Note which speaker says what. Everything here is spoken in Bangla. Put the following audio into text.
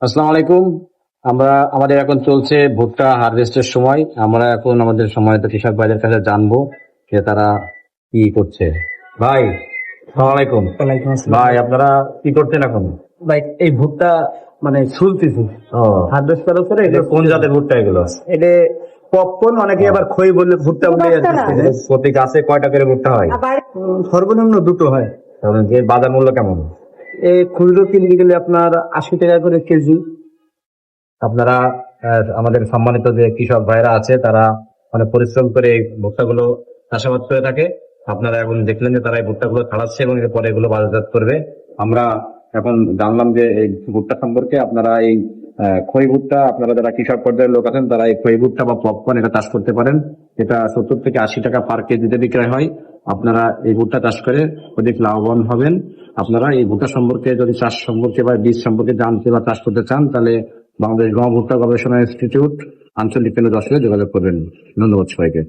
Speaker 1: আসসালামু আলাইকুম। আমাদের এখন চলছে ভুট্টা হারভেস্টের সময়। আমরা এখন আমাদের সম্মানিত কৃষক ভাইদের কাছে জানবো যে তারা কি করছে। ভাই, আসসালামু আলাইকুম।
Speaker 2: ওয়ালাইকুম আসসালাম
Speaker 1: ভাই,
Speaker 2: ভাই।
Speaker 1: আপনারা কি করছেন এখন?
Speaker 2: ভাই এই ভুট্টা মানে ছুলতেছি
Speaker 1: ও,
Speaker 2: হারভেস্ট করার পরে
Speaker 1: এটা কোন জাতের ভুট্টা এগুলো?
Speaker 2: এটা পপকর্ন, অনেকে আবার খই বলে ভুট্টা বলে
Speaker 1: প্রতি গাছে কয়টা করে ভুট্টা হয়?
Speaker 2: সর্বনিম্ন দুটো হয়।
Speaker 1: এবং এর বাজার মূল্য কেমন?
Speaker 2: এই খুচরো কিনতে গেলে আপনার 80 টাকা করে কেজি।
Speaker 1: আপনারা আমাদের সম্মানিত যে কৃষক ভাইরা আছে তারা অনেক পরিশ্রম করে এই ভুট্টাগুলো চাষাবাদ করে থাকে। আপনারা এখন দেখলেন যে তারা এই ভুট্টাগুলো ছাড়াচ্ছে এবং এরপরে এগুলো বাজারজাত করবে। আমরা এখন জানলাম যে এই ভুট্টা সম্পর্কে। আপনারা এই খই ভুট্টা, আপনারা যারা কৃষক পর্যায়ের লোক আছেন তারা এই খই ভুট্টা বা পপকর্ন এটা চাষ করতে পারেন। এটা 70 থেকে 80 টাকা পার কেজিতে বিক্রয় হয়। আপনারা এই ভুট্টা চাষ করে অধিক লাভবান হবেন। আপনারা এই ভুট্টা সম্পর্কে যদি চাষ সম্পর্কে বা বীজ সম্পর্কে জানতে বা চাষ করতে চান তাহলে বাংলাদেশ গম ভুট্টা গবেষণা ইনস্টিটিউট আঞ্চলিক কেন্দ্র 10 যোগাযোগ করবেন। ধন্যবাদ সবাইকে।